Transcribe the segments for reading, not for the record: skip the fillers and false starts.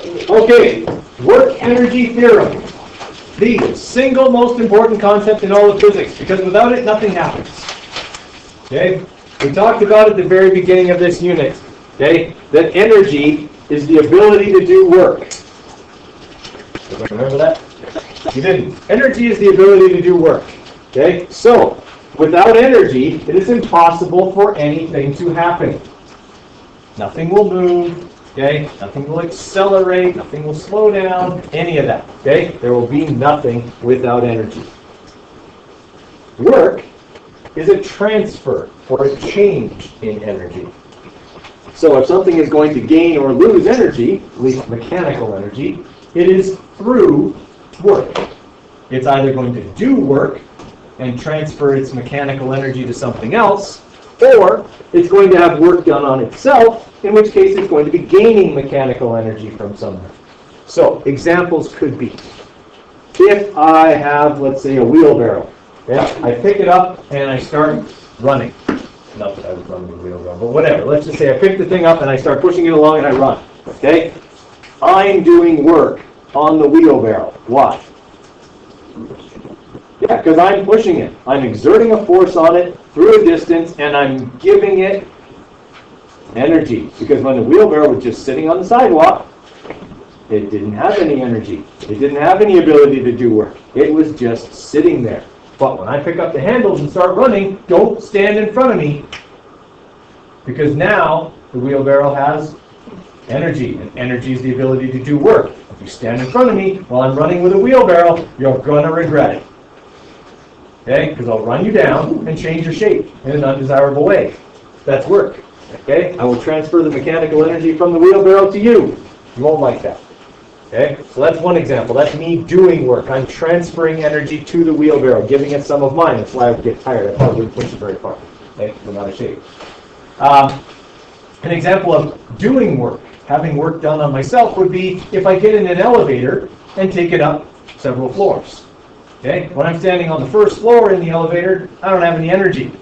Okay, work energy theorem. The single most important concept in all of physics, because without it, nothing happens. Okay? We talked about at the very beginning of this unit, okay, that energy is the ability to do work. Everybody remember that? You didn't. Energy is the ability to do work. Okay? So, without energy, it is impossible for anything to happen. Nothing will move. Okay? Nothing will accelerate. Nothing will slow down. Any of that. Okay? There will be nothing without energy. Work is a transfer or a change in energy. So if something is going to gain or lose energy, at least mechanical energy, it is through work. It's either going to do work and transfer its mechanical energy to something else, or it's going to have work done on itself, in which case it's going to be gaining mechanical energy from somewhere. So examples could be, if I have, let's say, a wheelbarrow, okay? I pick it up and I start running. Not that I would run with a wheelbarrow, but whatever. Let's just say I pick the thing up and I start pushing it along and I run. Okay? I'm doing work on the wheelbarrow. Why? Yeah, because I'm pushing it. I'm exerting a force on it through a distance and I'm giving it energy. Because when the wheelbarrow was just sitting on the sidewalk, it didn't have any energy. It didn't have any ability to do work. It was just sitting there. But when I pick up the handles and start running, don't stand in front of me, because now the wheelbarrow has energy, and energy is the ability to do work. If you stand in front of me while I'm running with a wheelbarrow, you're going to regret it. Okay? Because I'll run you down and change your shape in an undesirable way. That's work. Okay? I will transfer the mechanical energy from the wheelbarrow to you. You won't like that. Okay, so that's one example. That's me doing work. I'm transferring energy to the wheelbarrow, giving it some of mine. That's why I would get tired. I probably wouldn't push it very far. Okay, I'm out of shape. An example of doing work, having work done on myself, would be if I get in an elevator and take it up several floors. Okay, when I'm standing on the first floor in the elevator, I don't have any energy.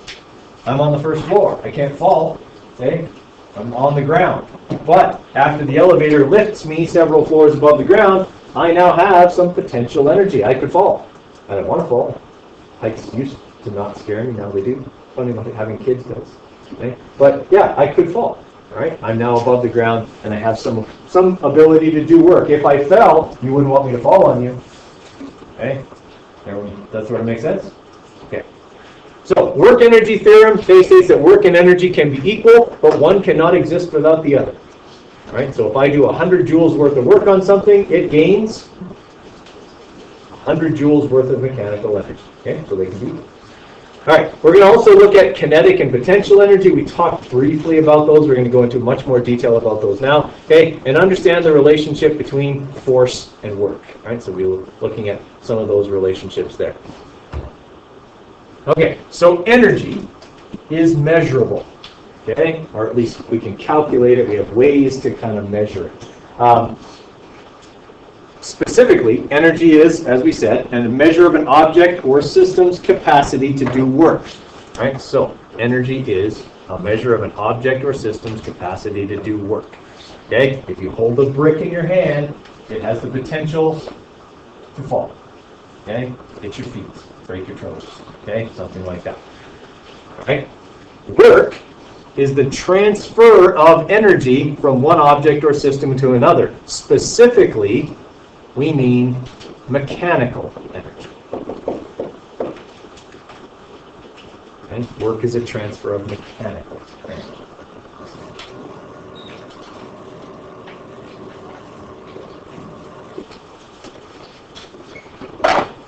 I'm on the first floor. I can't fall. Okay, I'm on the ground. But after the elevator lifts me several floors above the ground, I now have some potential energy. I could fall. I don't want to fall. Heights used to not scare me. Now they do. Funny about having kids does. Okay? But yeah, I could fall. All right? I'm now above the ground, and I have some ability to do work. If I fell, you wouldn't want me to fall on you. Okay? That sort of makes sense? Okay. So, work energy theorem states that work and energy can be equal, but one cannot exist without the other. All right, so if I do 100 joules worth of work on something, it gains 100 joules worth of mechanical energy. Okay, so they can be equal. All right, we're going to also look at kinetic and potential energy. We talked briefly about those. We're going to go into much more detail about those now. Okay, and understand the relationship between force and work. All right, so we're looking at some of those relationships there. Okay, so energy is measurable, okay? Or at least we can calculate it. We have ways to kind of measure it. Specifically, energy is, as we said, a measure of an object or system's capacity to do work. Right? So, energy is a measure of an object or system's capacity to do work. Okay? If you hold a brick in your hand, it has the potential to fall. Okay? Hit your feet. Break your toes, okay? Something like that. Right? Work is the transfer of energy from one object or system to another. Specifically, we mean mechanical energy. Okay? Work is a transfer of mechanical energy.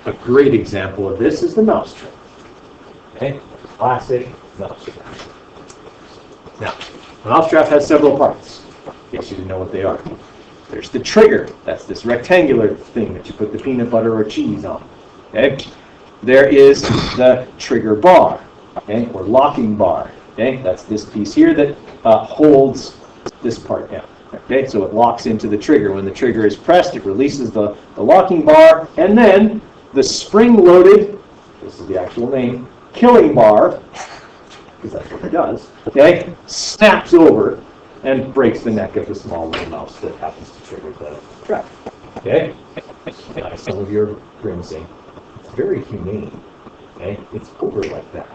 A great example of this is the mousetrap. Okay, classic mousetrap. Now, the mousetrap has several parts. In case you didn't know what they are. There's the trigger. That's this rectangular thing that you put the peanut butter or cheese on. Okay. There is the trigger bar, okay, or locking bar. Okay, that's this piece here that holds this part down. Okay, so it locks into the trigger. When the trigger is pressed, it releases the locking bar, and then the spring-loaded, this is the actual name, killing bar, because that's what it does, okay, snaps over and breaks the neck of the small little mouse that happens to trigger the trap. Okay? Some of you are grimacing. It's very humane. Okay? It's over like that.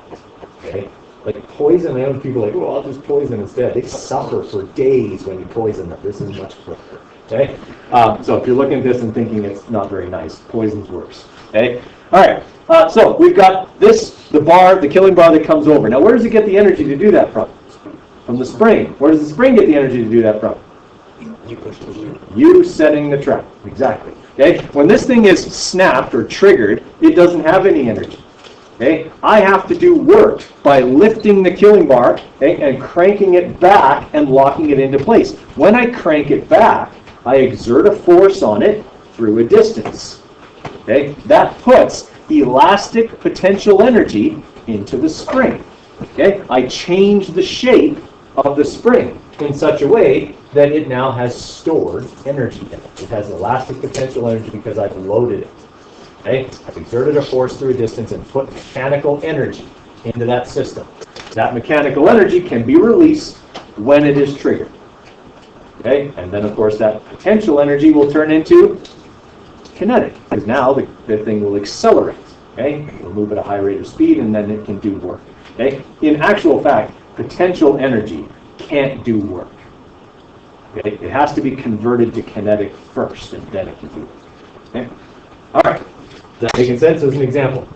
Okay? Like poison, I know people are like, oh, I'll just poison instead. They suffer for days when you poison them. This is much quicker. Okay? So if you're looking at this and thinking it's not very nice, poison's worse. Okay? All right. So we've got this, the bar, the killing bar that comes over. Now, where does it get the energy to do that from? From the spring. Where does the spring get the energy to do that from? You setting the trap. Exactly. Okay? When this thing is snapped or triggered, it doesn't have any energy. Okay? I have to do work by lifting the killing bar, okay, and cranking it back and locking it into place. When I crank it back, I exert a force on it through a distance. Okay? That puts elastic potential energy into the spring. Okay? I change the shape of the spring in such a way that it now has stored energy in it. It has elastic potential energy because I've loaded it. Okay? I've exerted a force through a distance and put mechanical energy into that system. That mechanical energy can be released when it is triggered. Okay? And then, of course, that potential energy will turn into kinetic, because now the thing will accelerate. Okay? It'll move at a high rate of speed, and then it can do work. Okay? In actual fact, potential energy can't do work. Okay? It has to be converted to kinetic first, and then it can do work. Okay? All right. Is that making sense as an example?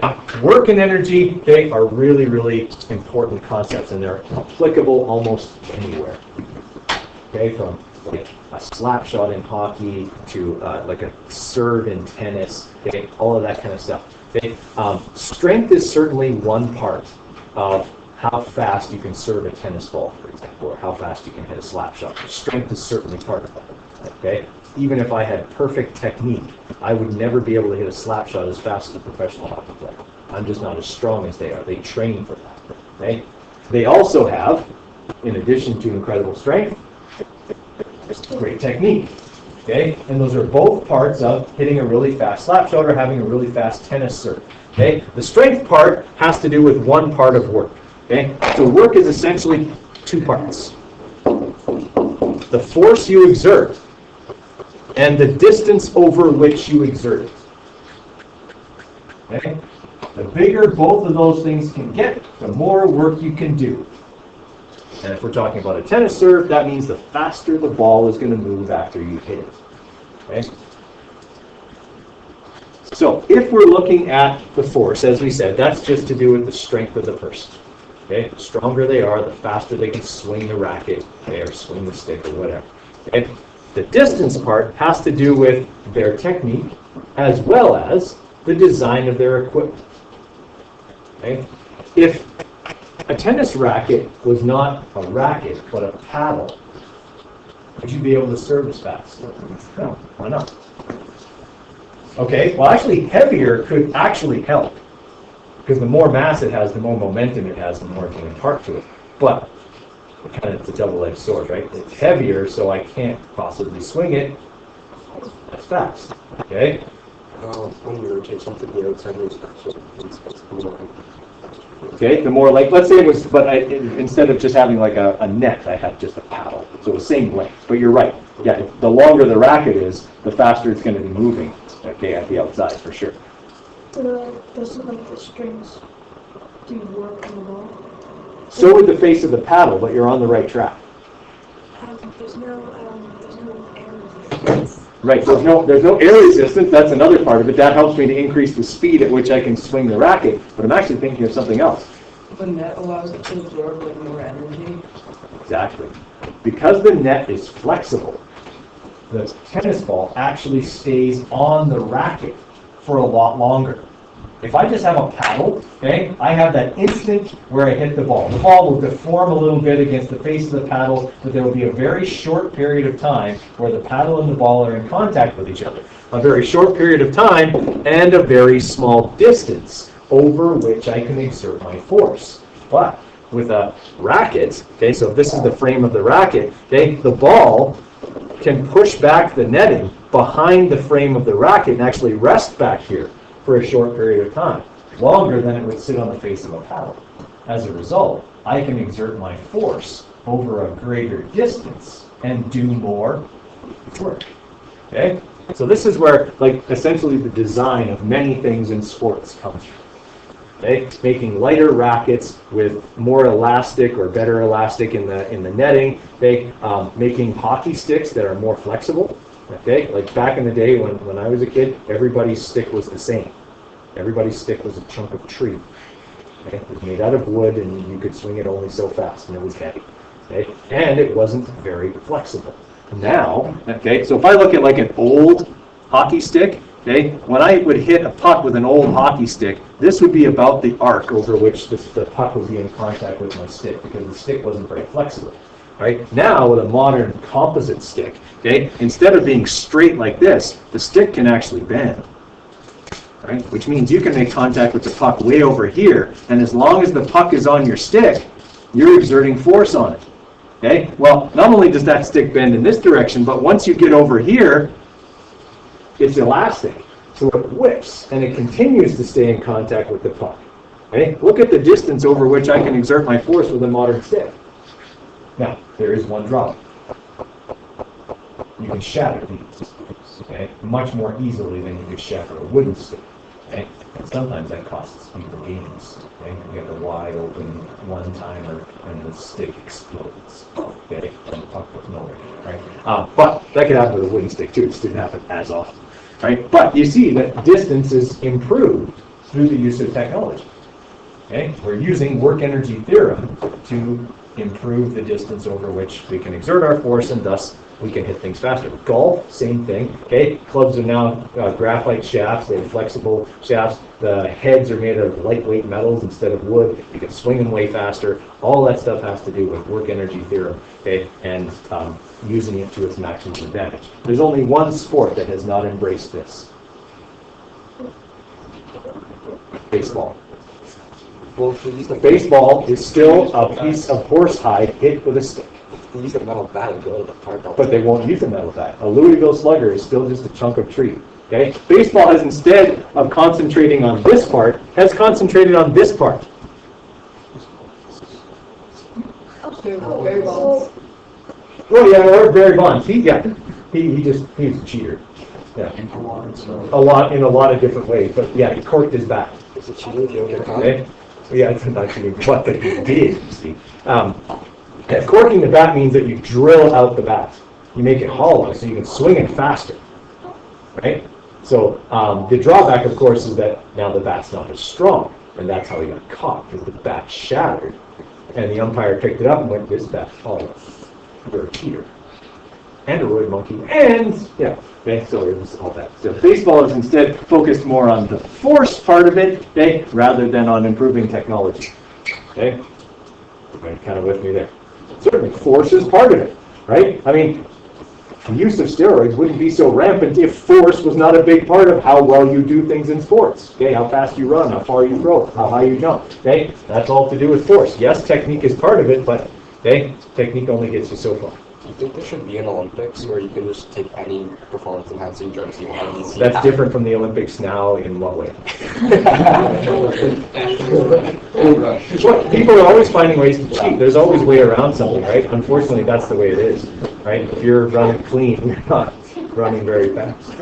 Now, work and energy, they are really, really important concepts, and they're applicable almost anywhere. Okay, from like a slap shot in hockey to like a serve in tennis, okay, all of that kind of stuff. Okay? Strength is certainly one part of how fast you can serve a tennis ball, for example, or how fast you can hit a slap shot. Strength is certainly part of that. Okay? Even if I had perfect technique, I would never be able to hit a slap shot as fast as a professional hockey player. I'm just not as strong as they are. They train for that. Okay? They also have, in addition to incredible strength, great technique. Okay? And those are both parts of hitting a really fast slap shot or having a really fast tennis serve. Okay? The strength part has to do with one part of work. Okay? So work is essentially two parts. The force you exert and the distance over which you exert it. Okay? The bigger both of those things can get, the more work you can do. And if we're talking about a tennis serve, that means the faster the ball is going to move after you hit it. Okay? So if we're looking at the force, as we said, that's just to do with the strength of the person. Okay? The stronger they are, the faster they can swing the racket, okay, or swing the stick or whatever. Okay? The distance part has to do with their technique as well as the design of their equipment. Okay? If a tennis racket was not a racket but a paddle, would you be able to serve as fast? No, why not? Okay, well actually heavier could actually help, because the more mass it has, the more momentum it has, the more it can impart to it. But kind of, it's a double-edged sword, right? It's heavier, so I can't possibly swing it as fast. Okay? When you rotate something the outside Okay, the more like, let's say it was, but instead of just having like a net, I had just a paddle. So it was same length. But you're right. Yeah, the longer the racket is, the faster it's going to be moving. Okay, at the outside for sure. Doesn't like the strings do work on the ball? So would the face of the paddle, but you're on the right track. There's no air resistance. Right, there's no air resistance, that's another part of it. That helps me to increase the speed at which I can swing the racket, but I'm actually thinking of something else. The net allows it to absorb like more energy. Exactly. Because the net is flexible, the tennis ball actually stays on the racket for a lot longer. If I just have a paddle, okay, I have that instant where I hit the ball. The ball will deform a little bit against the face of the paddle, but there will be a very short period of time where the paddle and the ball are in contact with each other. A very short period of time and a very small distance over which I can exert my force. But with a racket, okay, so if this is the frame of the racket, okay, the ball can push back the netting behind the frame of the racket and actually rest back here for a short period of time, longer than it would sit on the face of a paddle. As a result, I can exert my force over a greater distance and do more work. Okay? So this is where, like, essentially the design of many things in sports comes from. Okay? Making lighter rackets with more elastic or better elastic in the netting. Okay? Making hockey sticks that are more flexible. Okay? Like back in the day when I was a kid, everybody's stick was the same. Everybody's stick was a chunk of tree. Okay? It was made out of wood, and you could swing it only so fast, and it was heavy. Okay? And it wasn't very flexible. Now, okay, so if I look at like an old hockey stick, okay, when I would hit a puck with an old hockey stick, this would be about the arc over which the puck would be in contact with my stick, because the stick wasn't very flexible. Right? Now, with a modern composite stick, okay, instead of being straight like this, the stick can actually bend. Right? Which means you can make contact with the puck way over here, and as long as the puck is on your stick, you're exerting force on it. Okay? Well, not only does that stick bend in this direction, but once you get over here, it's elastic. So it whips, and it continues to stay in contact with the puck. Okay? Look at the distance over which I can exert my force with a modern stick. Now, there is one drawback. You can shatter these, okay, much more easily than you could shatter a wooden stick. Okay? And sometimes that costs people games. Okay? You get a wide open one-timer and the stick explodes. Okay? And the puck goes nowhere. Right? But that could happen with a wooden stick too. It just didn't happen as often. Right? But you see that distance is improved through the use of technology. Okay? We're using work energy theorem to improve the distance over which we can exert our force, and thus we can hit things faster. Golf, same thing. Okay, clubs are now graphite shafts. They have flexible shafts. The heads are made of lightweight metals instead of wood. You can swing them way faster. All that stuff has to do with work energy theorem, okay, and using it to its maximum advantage. There's only one sport that has not embraced this. Baseball. Well, if they use the Baseball is still a piece of horsehide hit with a stick. they use the metal bat and go to the park. But they won't use a metal bat. A Louisville Slugger is still just a chunk of tree. Okay? Baseball has, instead of concentrating on this part, has concentrated on this part. Very well. Oh yeah, or Barry Bonds. He's a cheater. Yeah. A lot of different ways. But yeah, he corked his bat. Is it cheating if you don't get caught? Okay? Yeah, it's not cheating, but he did, you see. Corking the bat means that you drill out the bat. You make it hollow so you can swing it faster. Right? So the drawback, of course, is that now the bat's not as strong. And that's how he got caught, because the bat shattered. And the umpire picked it up and went, this bat's hollow. You're a cheater. And a roid monkey. And, yeah, okay, so it was all that. So baseball is instead focused more on the force part of it, okay, rather than on improving technology. Okay? You're kind of with me there. Certainly, force is part of it, right? I mean, the use of steroids wouldn't be so rampant if force was not a big part of how well you do things in sports. Okay, how fast you run, how far you throw, how high you jump. Okay, that's all to do with force. Yes, technique is part of it, but okay, technique only gets you so far. Do you think there should be an Olympics where you can just take any performance-enhancing drugs you want? That's different from the Olympics now in what way? What, people are always finding ways to cheat. There's always a way around something, right? Unfortunately, that's the way it is, right? If you're running clean, you're not running very fast.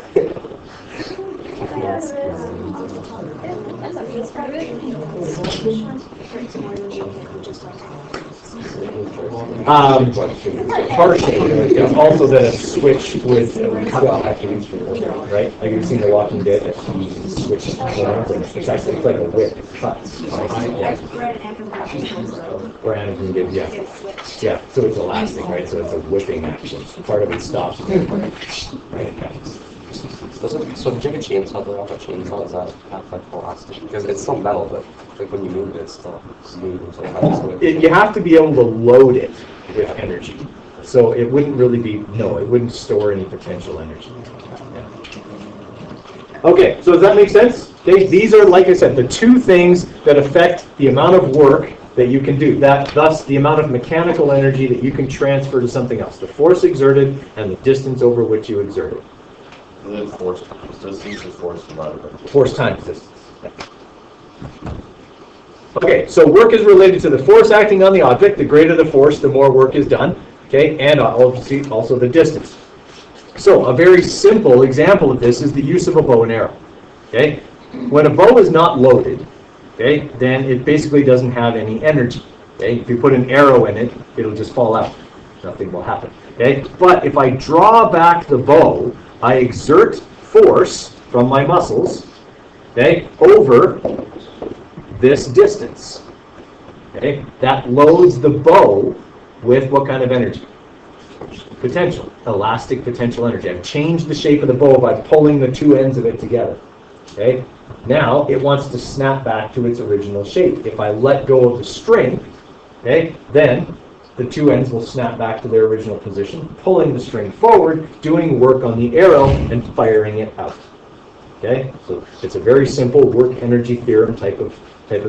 Partially. It's also that a switch with right? Like you've seen The Walking Dead, that he switches around, and it's actually like a whip. It cuts. Where Anakin did, yeah. Yeah, so it's elastic, right? So it's a whipping action. Part of it stops. Right? So the Jigga chainsaw, the Alpha chainsaw, is that have like elastic? Because it's still metal, but like when you move it, it's still smooth and so You have to be able to load it with energy. So it wouldn't really be, no, it wouldn't store any potential energy. Yeah. Okay, so does that make sense? Okay, these are, like I said, the two things that affect the amount of work that you can do. Thus, the amount of mechanical energy that you can transfer to something else. The force exerted and the distance over which you exert it. And then force times distance is force divided by force. Force times distance. Yeah. Okay, so work is related to the force acting on the object. The greater the force, the more work is done. Okay, and obviously also the distance. So a very simple example of this is the use of a bow and arrow. Okay, when a bow is not loaded, okay, then it basically doesn't have any energy. Okay, if you put an arrow in it, it'll just fall out. Nothing will happen. Okay, but if I draw back the bow, I exert force from my muscles, okay, over this distance. Okay, that loads the bow with what kind of energy? Potential, elastic potential energy. I've changed the shape of the bow by pulling the two ends of it together. Okay, now it wants to snap back to its original shape. If I let go of the string, okay, then the two ends will snap back to their original position, pulling the string forward, doing work on the arrow, and firing it out. Okay, so it's a very simple work energy theorem type of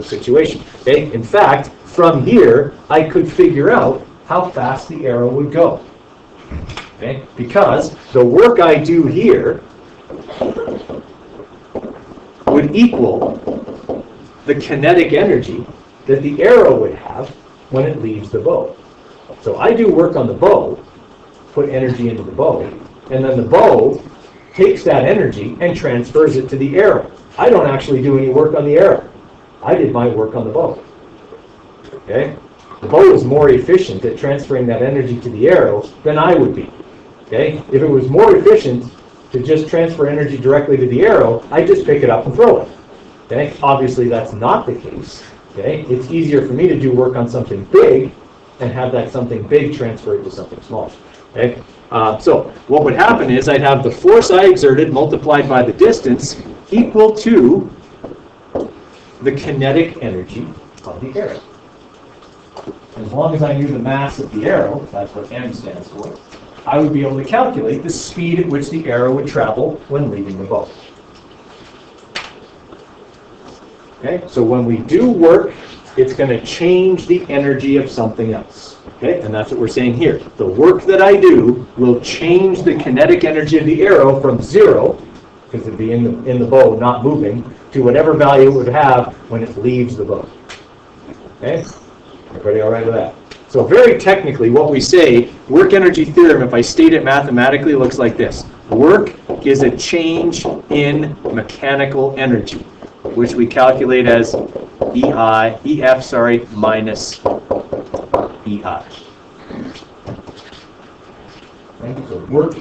situation. Okay, in fact, from here I could figure out how fast the arrow would go. Okay, because the work I do here would equal the kinetic energy that the arrow would have when it leaves the bow. So I do work on the bow, put energy into the bow, and then the bow takes that energy and transfers it to the arrow. I don't actually do any work on the arrow. I did my work on the bow. Okay? The bow is more efficient at transferring that energy to the arrow than I would be. Okay? If it was more efficient to just transfer energy directly to the arrow, I'd just pick it up and throw it. Okay? Obviously that's not the case. Okay? It's easier for me to do work on something big and have that something big transfer it to something small. Okay? So what would happen is I'd have the force I exerted multiplied by the distance equal to the kinetic energy of the arrow. As long as I knew the mass of the arrow, that's what m stands for, I would be able to calculate the speed at which the arrow would travel when leaving the bow. Okay, so when we do work, it's going to change the energy of something else. Okay, and that's what we're saying here. The work that I do will change the kinetic energy of the arrow from 0, because it'd be in the bow, not moving, to whatever value it would have when it leaves the bow. Okay, everybody all right with that? So very technically, what we say, work energy theorem, if I state it mathematically, looks like this. Work is a change in mechanical energy, which we calculate as EF minus EI. Okay, so work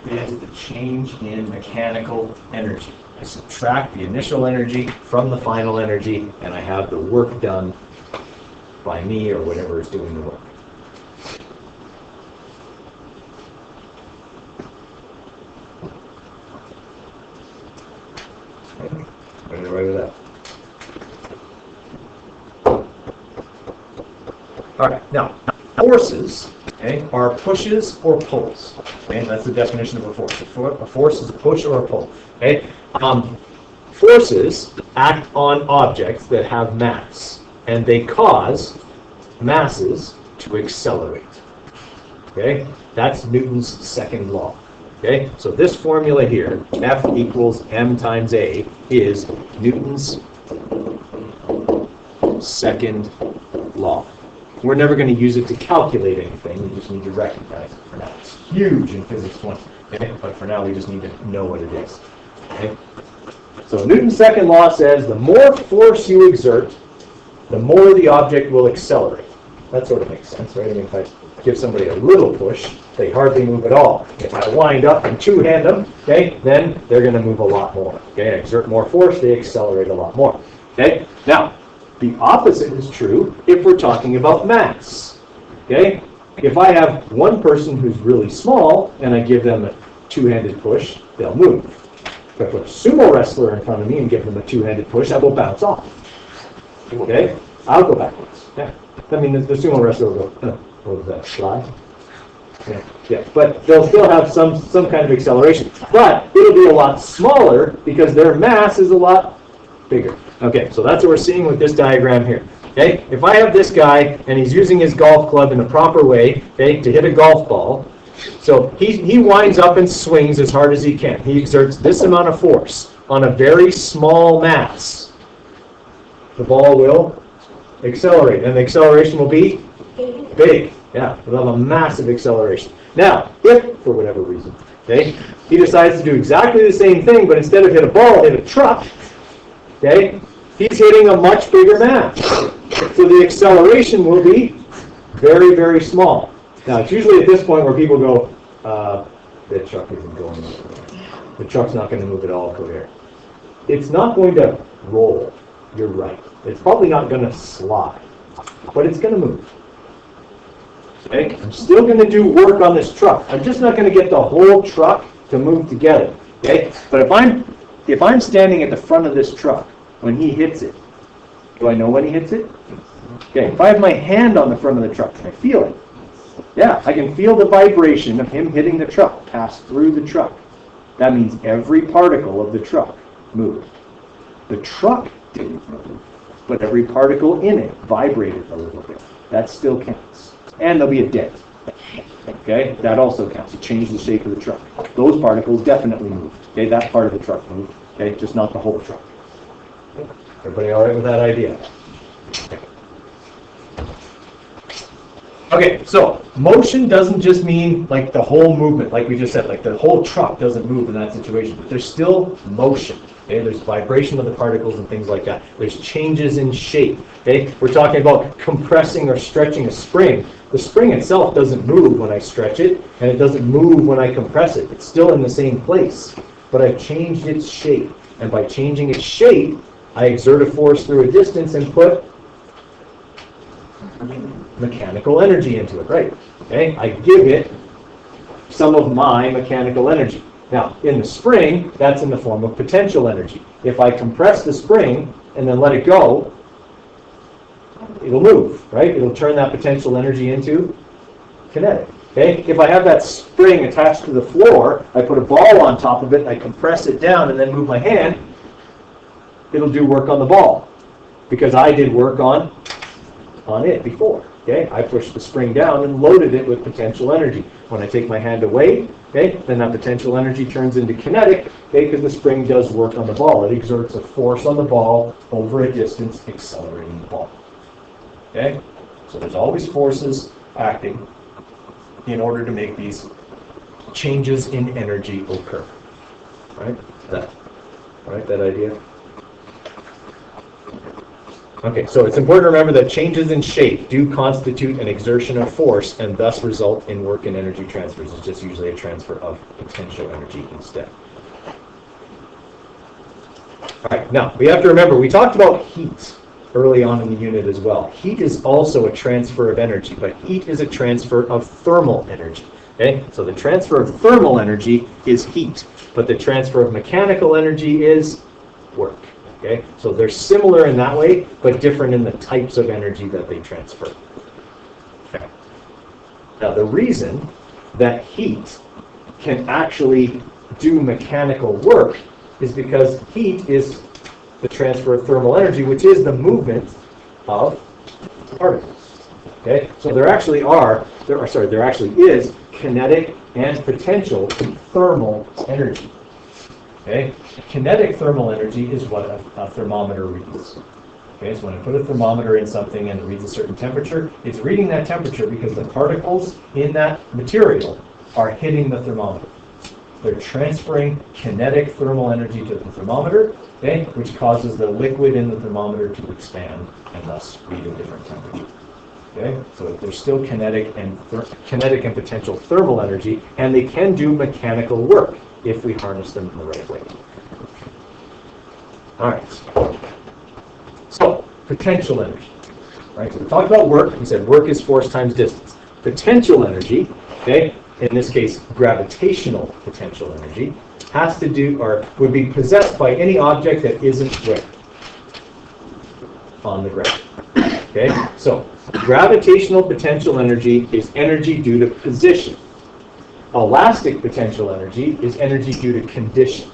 is the change in mechanical energy. I subtract the initial energy from the final energy, and I have the work done by me or whatever is doing the work. Okay, ready to write it out? All right, now, forces, okay, are pushes or pulls. Okay, that's the definition of a force. A force is a push or a pull. Okay, forces act on objects that have mass, and they cause masses to accelerate. Okay, that's Newton's second law. Okay, so this formula here, F equals m times a, is Newton's second law. We're never going to use it to calculate anything. We just need to recognize it for now. It's huge in physics 1. Okay? But for now, we just need to know what it is. Okay? So Newton's second law says the more force you exert, the more the object will accelerate. That sort of makes sense, right? I mean, if I give somebody a little push, they hardly move at all. If I wind up and two-hand them, okay, then they're going to move a lot more. Okay, I exert more force, they accelerate a lot more. Okay, now, the opposite is true if we're talking about mass. Okay? If I have one person who's really small and I give them a two-handed push, they'll move. If I put a sumo wrestler in front of me and give them a two-handed push, I will bounce off. Okay? I'll go backwards. Yeah. I mean, the sumo wrestler will go, what was that, slide? Yeah. But they'll still have some kind of acceleration. But it'll be a lot smaller because their mass is a lot bigger. Okay, so that's what we're seeing with this diagram here. Okay, if I have this guy and he's using his golf club in a proper way, okay, to hit a golf ball, so he winds up and swings as hard as he can. He exerts this amount of force on a very small mass. The ball will accelerate. And the acceleration will be big. Yeah, we'll have a massive acceleration. Now, if, for whatever reason, okay, he decides to do exactly the same thing, but instead of hit a ball, hit a truck, okay, he's hitting a much bigger mass. So the acceleration will be very, very small. Now, it's usually at this point where people go, the truck isn't going anywhere. The truck's not going to move at all, Coder. It's not going to roll. You're right. It's probably not going to slide, but it's going to move. Okay? I'm still going to do work on this truck. I'm just not going to get the whole truck to move together. Okay? But if I'm standing at the front of this truck when he hits it, do I know when he hits it? Okay. If I have my hand on the front of the truck, can I feel it? Yeah, I can feel the vibration of him hitting the truck pass through the truck. That means every particle of the truck moved. The truck didn't move, but every particle in it vibrated a little bit. That still counts. And there'll be a dent. Okay, that also counts. It changed the shape of the truck. Those particles definitely moved. Okay, that part of the truck moved. Okay, just not the whole truck. Everybody all right with that idea? Okay, so motion doesn't just mean like the whole movement, like we just said, like the whole truck doesn't move in that situation, but there's still motion. Okay, there's vibration of the particles and things like that. There's changes in shape. Okay, we're talking about compressing or stretching a spring. The spring itself doesn't move when I stretch it, and it doesn't move when I compress it. It's still in the same place, but I've changed its shape, and by changing its shape, I exert a force through a distance and put mechanical energy into it, right? Okay, I give it some of my mechanical energy. Now, in the spring, that's in the form of potential energy. If I compress the spring and then let it go, it'll move, right? It'll turn that potential energy into kinetic. Okay? If I have that spring attached to the floor, I put a ball on top of it, I compress it down and then move my hand, it'll do work on the ball because I did work on it before. Okay, I pushed the spring down and loaded it with potential energy. When I take my hand away, okay, then that potential energy turns into kinetic, okay, because the spring does work on the ball. It exerts a force on the ball over a distance, accelerating the ball. Okay, so there's always forces acting in order to make these changes in energy occur. Right? That idea. Okay, so it's important to remember that changes in shape do constitute an exertion of force and thus result in work and energy transfers. It's just usually a transfer of potential energy instead. All right, now we have to remember, we talked about heat early on in the unit as well. Heat is also a transfer of energy, but heat is a transfer of thermal energy. Okay, so the transfer of thermal energy is heat, but the transfer of mechanical energy is work. Okay, so they're similar in that way, but different in the types of energy that they transfer. Okay. Now, the reason that heat can actually do mechanical work is because heat is the transfer of thermal energy, which is the movement of particles. Okay, so there actually is kinetic and potential thermal energy. Okay, kinetic thermal energy is what a thermometer reads. Okay, so when I put a thermometer in something and it reads a certain temperature, it's reading that temperature because the particles in that material are hitting the thermometer. They're transferring kinetic thermal energy to the thermometer, okay, which causes the liquid in the thermometer to expand and thus read a different temperature. Okay, so there's still kinetic and potential thermal energy, and they can do mechanical work if we harness them in the right way. All right. So, potential energy. Right? So we talked about work. We said work is force times distance. Potential energy, okay, in this case, gravitational potential energy, has to do, or would be possessed by any object that isn't where? On the ground. Okay? So, gravitational potential energy is energy due to position. Elastic potential energy is energy due to condition.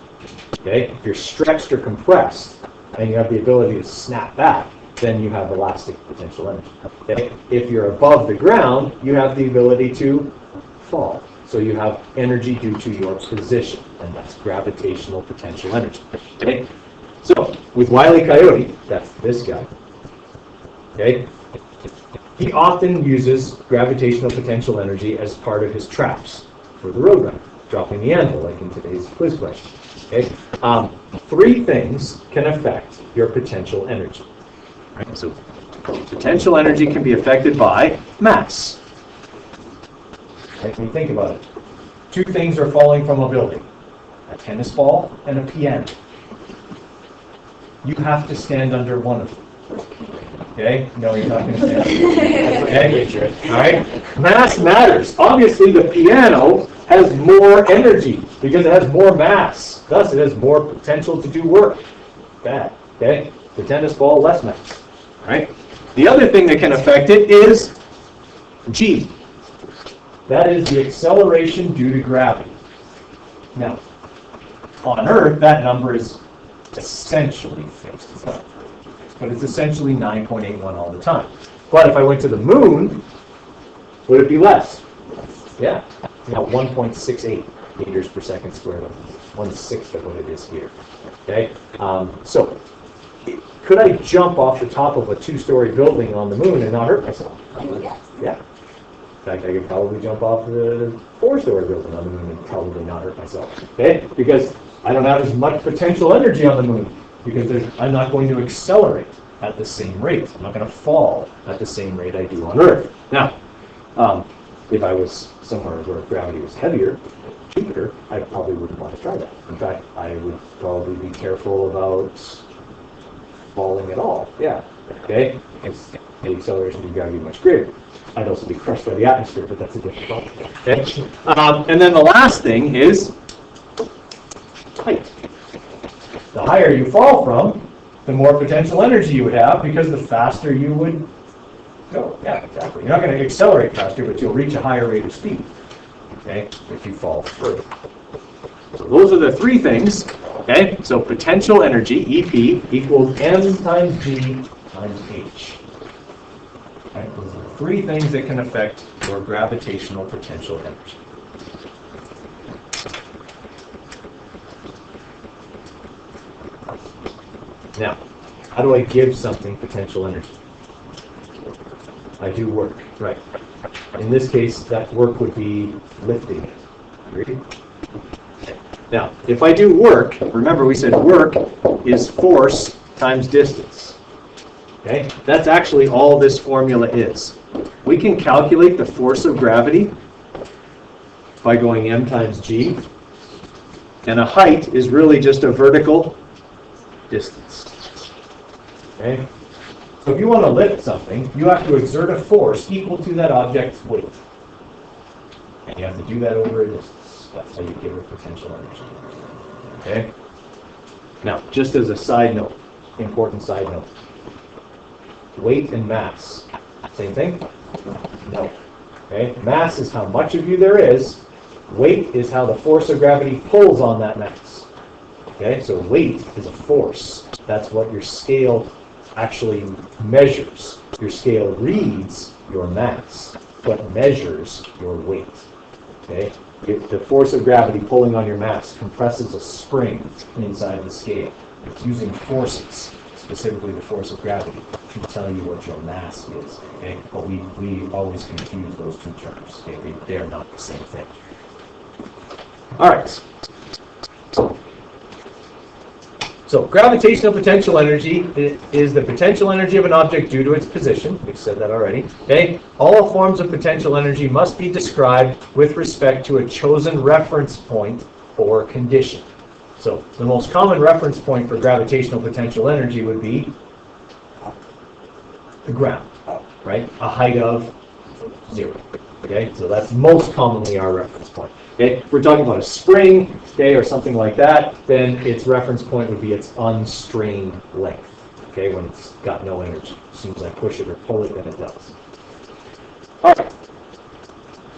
Okay? If you're stretched or compressed and you have the ability to snap back, then you have elastic potential energy. Okay? If you're above the ground, you have the ability to fall. So you have energy due to your position, and that's gravitational potential energy. Okay? So with Wile E. Coyote, that's this guy, Okay? He often uses gravitational potential energy as part of his traps for the roadrunner, dropping the anvil, like in today's quiz question. Okay? Three things can affect your potential energy. Right? So potential energy can be affected by mass. Right? When you think about it, two things are falling from a building: a tennis ball and a piano. You have to stand under one of them. Okay? No, you're not going to stand under okay? All right? Mass matters. Obviously, the piano has more energy because it has more mass. Thus, it has more potential to do work. Bad. Okay? The tennis ball, less mass. All right? The other thing that can affect it is G. That is the acceleration due to gravity. Now, on Earth, that number is essentially fixed. But it's essentially 9.81 all the time. But if I went to the moon, would it be less? Yeah. Now 1.68 meters per second squared, 1/6 of what it is here. Okay? So, could I jump off the top of a 2-story building on the moon and not hurt myself? Yeah. In fact, I could probably jump off the 4-story building on the moon and probably not hurt myself. Okay? Because I don't have as much potential energy on the moon, because I'm not going to accelerate at the same rate. I'm not going to fall at the same rate I do on Earth. Now, if I was somewhere where gravity was heavier, Jupiter, I probably wouldn't want to try that. In fact, I would probably be careful about falling at all. Yeah. Okay? It's, the acceleration of gravity much greater. I'd also be crushed by the atmosphere, but that's a different problem. Okay? And then the last thing is height. The higher you fall from, the more potential energy you would have, because the faster you would go. Yeah, exactly. You're not going to accelerate faster, but you'll reach a higher rate of speed, okay, if you fall further. So those are the three things, okay? So potential energy, EP, equals m times g times h. Okay? Those are the three things that can affect your gravitational potential energy. Now, how do I give something potential energy? I do work, right. In this case, that work would be lifting it. Agreed? Now, if I do work, remember we said work is force times distance. Okay? That's actually all this formula is. We can calculate the force of gravity by going m times g. And a height is really just a vertical distance. Okay? So if you want to lift something, you have to exert a force equal to that object's weight. And you have to do that over a distance. That's how you give it potential energy. Okay? Now, just as a side note, important side note. Weight and mass. Same thing? No. Okay? Mass is how much of you there is. Weight is how the force of gravity pulls on that mass. Okay? So weight is a force. That's what your scale actually measures. Your scale reads your mass, but measures your weight. Okay? The force of gravity pulling on your mass compresses a spring inside the scale. It's using forces, specifically the force of gravity, to tell you what your mass is. Okay? But we always confuse those two terms. Okay? They're not the same thing. All right. So gravitational potential energy is the potential energy of an object due to its position. We've said that already. Okay? All forms of potential energy must be described with respect to a chosen reference point or condition. So the most common reference point for gravitational potential energy would be the ground, right? A height of 0. Okay? So that's most commonly our reference point. Okay? If we're talking about a spring, okay, or something like that, then its reference point would be its unstrained length. Okay, when it's got no energy. As soon as I push it or pull it, then it does. All right.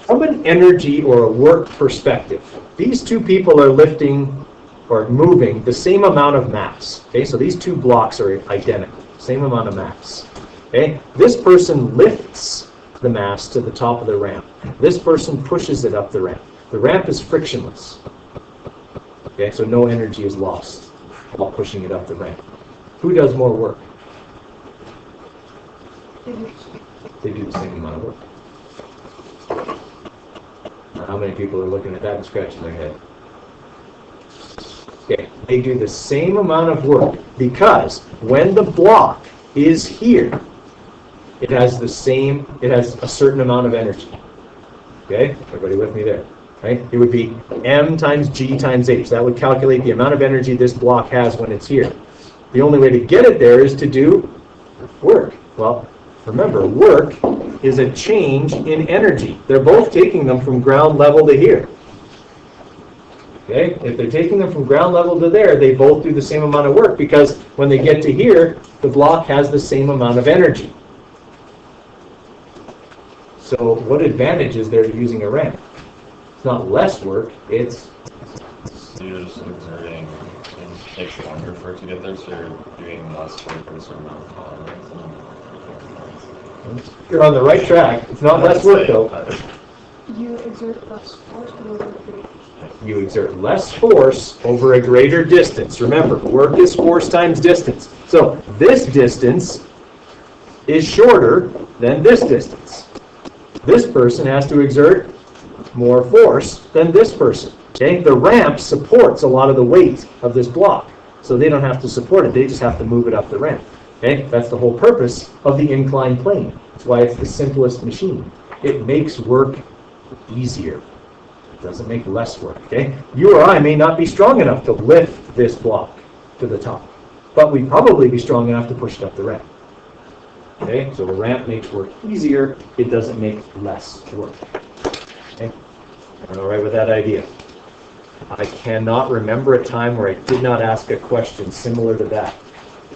From an energy or a work perspective, these two people are lifting or moving the same amount of mass. Okay, so these two blocks are identical, same amount of mass. Okay, this person lifts the mass to the top of the ramp. This person pushes it up the ramp. The ramp is frictionless. Okay, so no energy is lost while pushing it up the ramp. Who does more work? They do the same amount of work. Now, how many people are looking at that and scratching their head? Okay, they do the same amount of work because when the block is here, it has a certain amount of energy. Okay, everybody with me there? Right? It would be m times g times h. That would calculate the amount of energy this block has when it's here. The only way to get it there is to do work. Well, remember, work is a change in energy. They're both taking them from ground level to here. Okay? If they're taking them from ground level to there, they both do the same amount of work because when they get to here, the block has the same amount of energy. So what advantage is there to using a ramp? It's not less work, it's... So you're just exerting, it takes longer for it to get there, so you're doing less work for a certain amount of time. You're on the right track. It's not less work though. You exert less force over You exert less force over a greater distance. Remember, work is force times distance. So this distance is shorter than this distance. This person has to exert more force than this person. Okay? The ramp supports a lot of the weight of this block. So they don't have to support it. They just have to move it up the ramp. Okay? That's the whole purpose of the inclined plane. That's why it's the simplest machine. It makes work easier. It doesn't make less work. Okay? You or I may not be strong enough to lift this block to the top, but we'd probably be strong enough to push it up the ramp. Okay? So the ramp makes work easier. It doesn't make less work. Okay? I'm all right with that idea. I cannot remember a time where I did not ask a question similar to that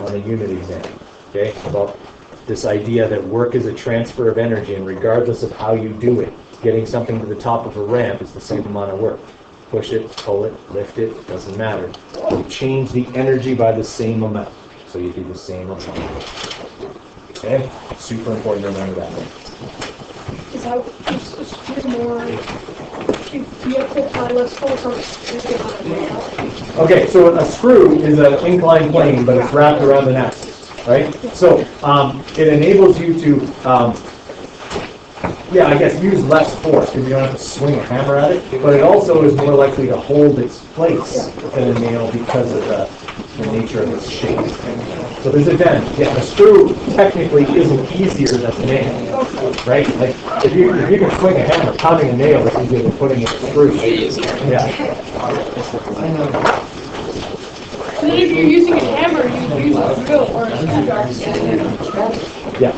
on a unit exam. Okay? About this idea that work is a transfer of energy, and regardless of how you do it, getting something to the top of a ramp is the same amount of work. Push it, pull it, lift it, doesn't matter. You change the energy by the same amount. So you do the same amount. Okay? Super important to remember that. Is that it's more? You have to apply less force on it. Okay, so a screw is an inclined plane, but it's wrapped around an axis, right? So it enables you to, I guess, use less force because you don't have to swing a hammer at it, but it also is more likely to hold its place than a nail because of the nature of its shape. So there's a dent. Yeah, a screw technically isn't easier than a nail, right? Like if you can swing a hammer, pounding a nail is easier than putting it in a screw. Yeah. And then if you're using a hammer, you use a drill or a screwdriver. Yeah.